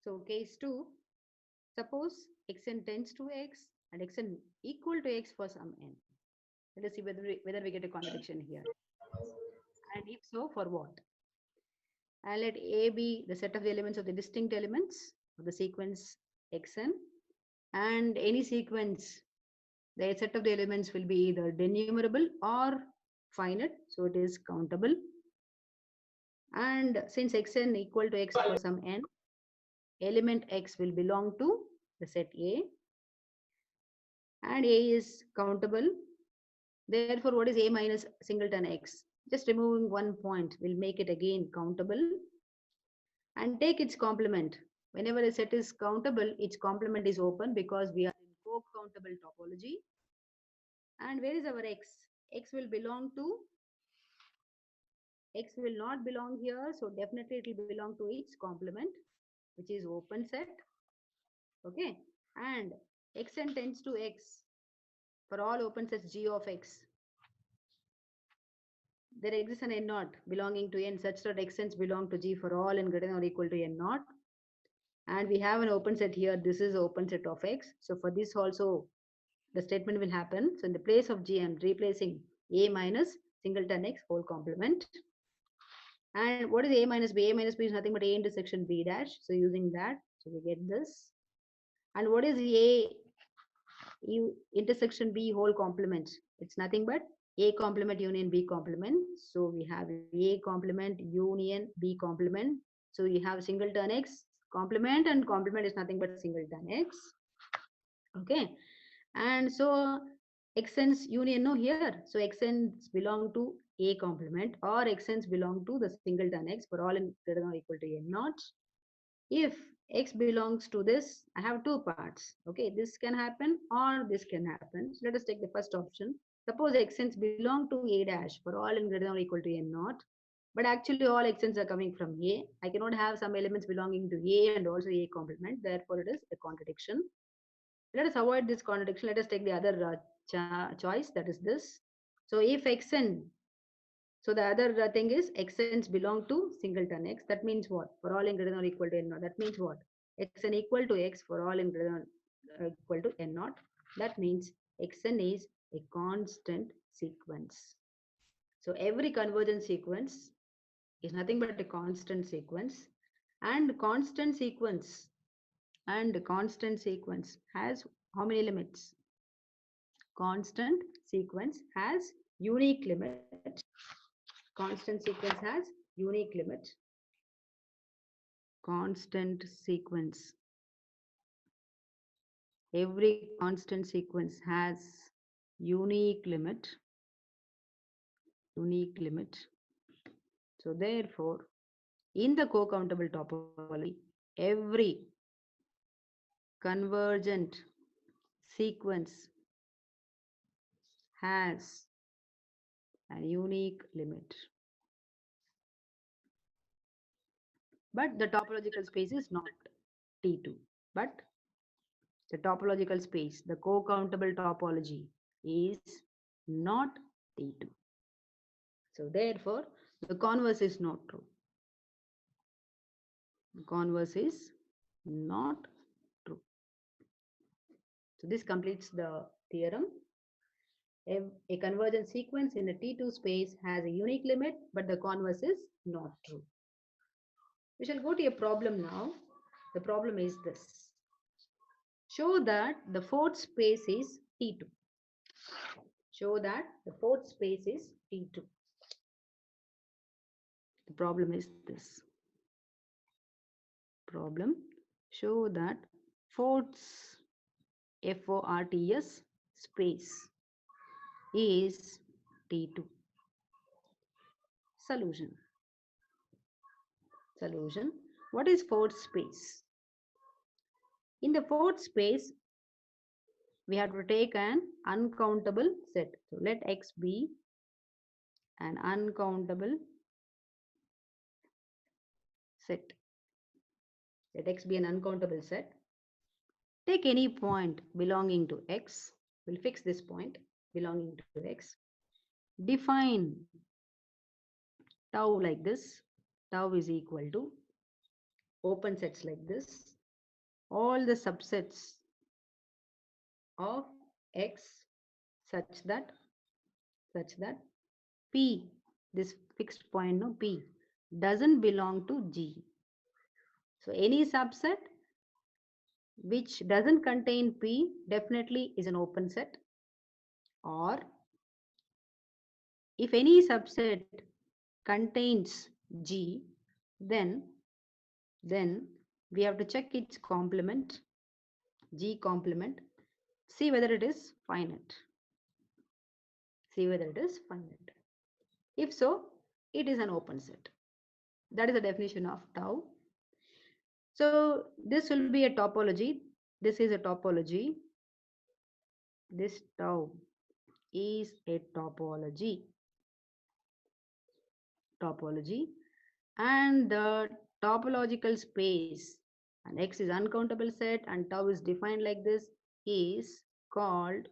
So case 2, suppose xn tends to x and xn equal to x for some n. Let us see whether we get a contradiction here. And if so, for what? And let A be the set of the elements of the distinct elements of the sequence xn, and any sequence, the set of the elements will be either denumerable or finite, so it is countable. And since xn equal to x for some n, element x will belong to the set A, and A is countable. Therefore, what is A minus singleton x? Just removing one point will make it again countable. And take its complement. Whenever a set is countable, its complement is open because we are in co-countable topology. And where is our x? X will belong to, x will not belong here, so definitely it will belong to its complement, which is open set. Okay, and xn tends to x for all open sets g of x. There exists an n naught belonging to n such that xn's belong to g for all n greater than or equal to n naught. And we have an open set here. This is open set of x. So for this also, the statement will happen. So in the place of g, I'm replacing a minus singleton x whole complement. And what is a minus b? A minus b is nothing but a intersection b dash. So using that, so we get this. And what is a intersection b whole complement? It's nothing but a complement union b complement. So we have a complement union b complement. So you have singleton x complement, and complement is nothing but singleton x. Okay, and so xn's union no here. So xn's belong to a complement, or xn's belong to the singleton x for all n greater than or equal to n naught. If x belongs to this, I have two parts. Okay, this can happen or this can happen. So let us take the first option. Suppose xn's belong to a dash for all n greater than or equal to n naught. But actually all xn's are coming from A. I cannot have some elements belonging to A and also A complement. Therefore, it is a contradiction. Let us avoid this contradiction. Let us take the other choice, that is this. So if xn, so the other thing is xn's belong to singleton x. That means what? For all n greater than or equal to n naught. That means what? Xn equal to x for all n greater than or equal to n naught. That means xn is a constant sequence. So every convergence sequence is nothing but a constant sequence, and constant sequence has how many limits? Constant sequence has unique limit. Constant sequence has unique limit. Constant sequence. Every constant sequence has unique limit. Unique limit. So therefore, in the co-countable topology, every convergent sequence has a unique limit. But the topological space is not T2. But the topological space, the co-countable topology, is not T2. So therefore, the converse is not true. The converse is not true. So this completes the theorem. A convergent sequence in a T2 space has a unique limit, but the converse is not true. We shall go to a problem now. The problem is this. Show that the fourth space is T2. Show that the fourth space is T2. The problem is this. Problem, show that fourth FORTS space is T2. Solution. Solution. What is fourth space? In the fourth space, we have to take an uncountable set. So let X be an uncountable set. Let X be an uncountable set. Take any point belonging to X. We'll fix this point belonging to X. Define tau like this. Tau is equal to open sets like this. all the subsets of X such that P, this fixed point, no, P doesn't belong to G. So any subset which doesn't contain P definitely is an open set, or if any subset contains G, then we have to check its complement, G complement, see whether it is finite. See whether it is finite. If so, it is an open set. That is the definition of tau. So this will be a topology. This is a topology. This tau is a topology. And the topological space, and X is uncountable set and tau is defined like this, is called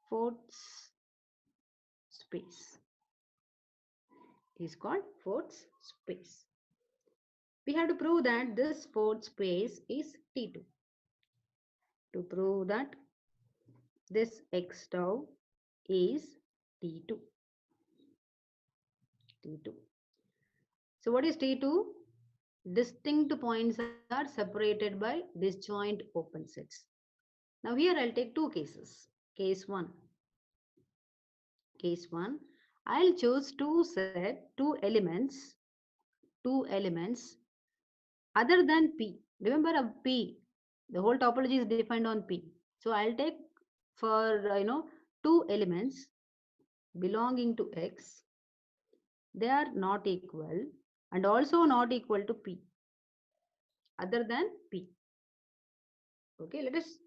Fort's space. Is called Fort's space. We have to prove that this Fort's space is T2. To prove that this X tau is T2. So what is T2? Distinct points are separated by disjoint open sets. Now here I'll take two cases. Case 1. I'll choose two elements other than P. Remember a P, the whole topology is defined on P. So I'll take for two elements belonging to X. They are not equal and also not equal to P, other than P. Okay, let us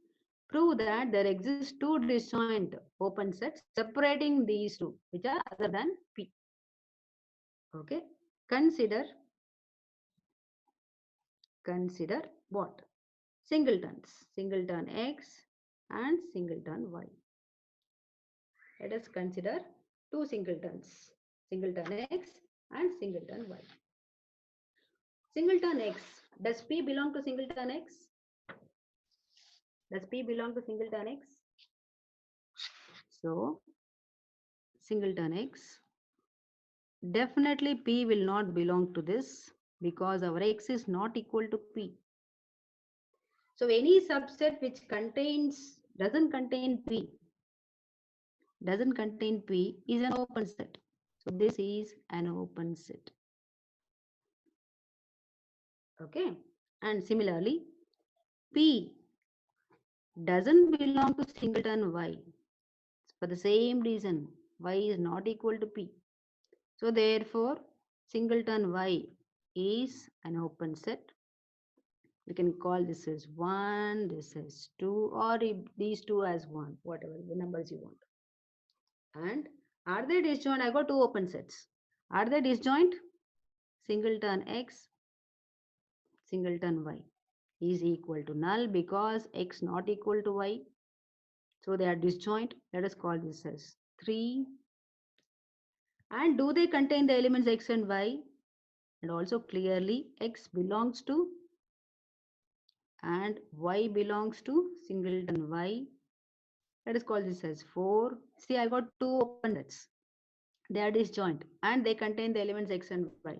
prove that there exist two disjoint open sets separating these two, which are other than P. Okay, consider what? Singleton X and singleton Y. Let us consider two singletons, singleton X and singleton Y. Singleton X, does P belong to singleton X? Does P belong to singleton X? So, singleton X, definitely P will not belong to this because our X is not equal to P. So, any subset which doesn't contain P is an open set. So, this is an open set. Okay. And similarly, P doesn't belong to singleton Y. For the same reason, Y is not equal to P. So therefore, singleton Y is an open set. We can call this as 1, this as 2, or these two as 1, whatever the numbers you want. And are they disjoint? I got two open sets. Are they disjoint? Singleton X, singleton Y is equal to null because X not equal to Y. So they are disjoint. Let us call this as 3. And do they contain the elements X and Y? And also clearly X belongs to and Y belongs to singleton Y. Let us call this as 4. See, I got two open sets. They are disjoint and they contain the elements X and Y.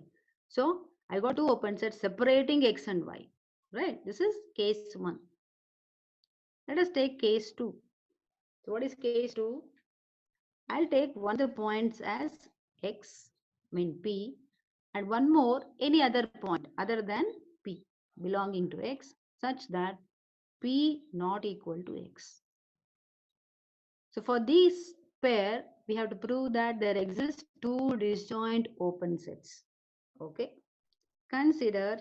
So I got two open sets separating X and Y. Right? This is case 1. Let us take case 2. So what is case 2? I'll take one of the points as X, P, and one more any other point other than P belonging to X such that P not equal to X. So for this pair, we have to prove that there exist two disjoint open sets. Okay. Consider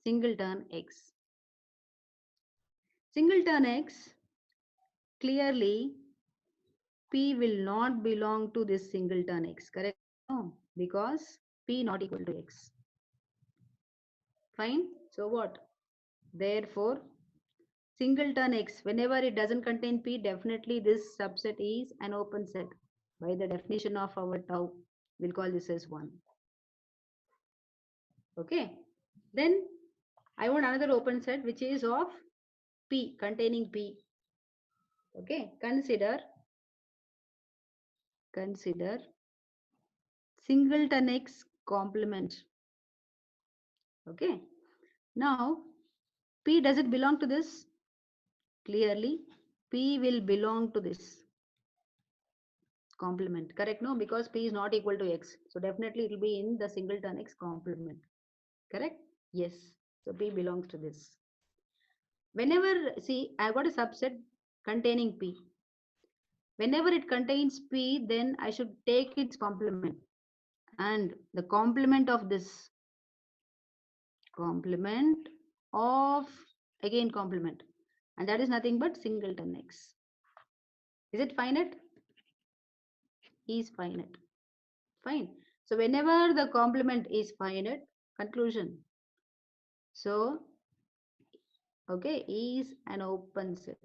singleton X. Singleton X, clearly P will not belong to this singleton X, correct? No, because P not equal to X. Fine. So what? Therefore, singleton X, whenever it doesn't contain P, definitely this subset is an open set. By the definition of our tau, we'll call this as 1. Okay. Then I want another open set which is of P, containing P. Okay, consider singleton X complement. Okay, now P, does it belong to this? Clearly, P will belong to this complement. Correct? No, because P is not equal to X. So definitely it will be in the singleton X complement. Correct? Yes. So P belongs to this. Whenever, see, I got a subset containing P. Whenever it contains P, then I should take its complement. And the complement of this, complement of, again complement. And that is nothing but singleton X. Is it finite? Is finite. Fine. So whenever the complement is finite, conclusion. So, okay, is an open set.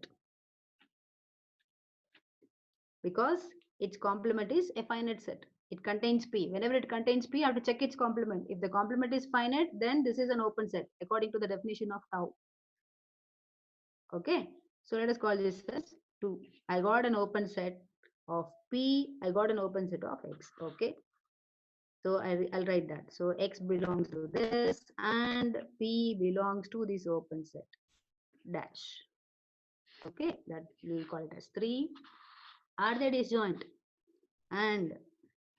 Because its complement is a finite set. It contains P. Whenever it contains P, I have to check its complement. If the complement is finite, then this is an open set according to the definition of tau. Okay. So let us call this as 2. I got an open set of P. I got an open set of X. Okay. So I'll write that. So X belongs to this and P belongs to this open set dash. Okay, that we'll call it as 3. Are they disjoint? And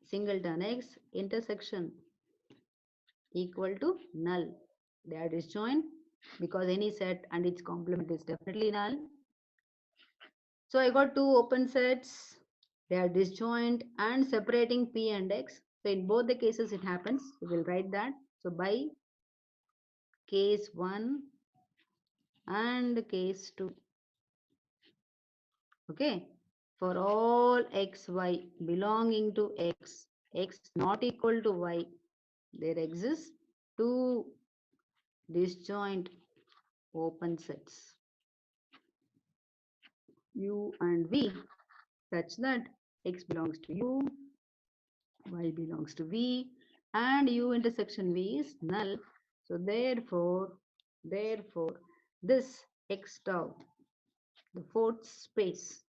singleton X intersection equal to null. They are disjoint because any set and its complement is definitely null. So I got 2 open sets. They are disjoint and separating P and X. So in both the cases it happens. We will write that. So by case 1 and case 2. Okay. For all xy belonging to x, x not equal to y, there exists 2 disjoint open sets u and v such that x belongs to u, y belongs to v, and u intersection v is null. So therefore, this x tau, the fourth space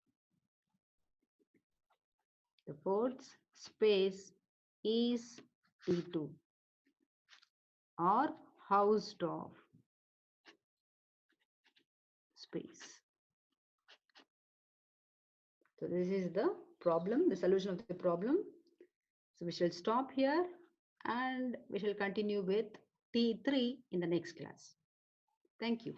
is T2 or Hausdorff space. So this is the problem, the solution of the problem. So we shall stop here and we shall continue with T3 in the next class. Thank you.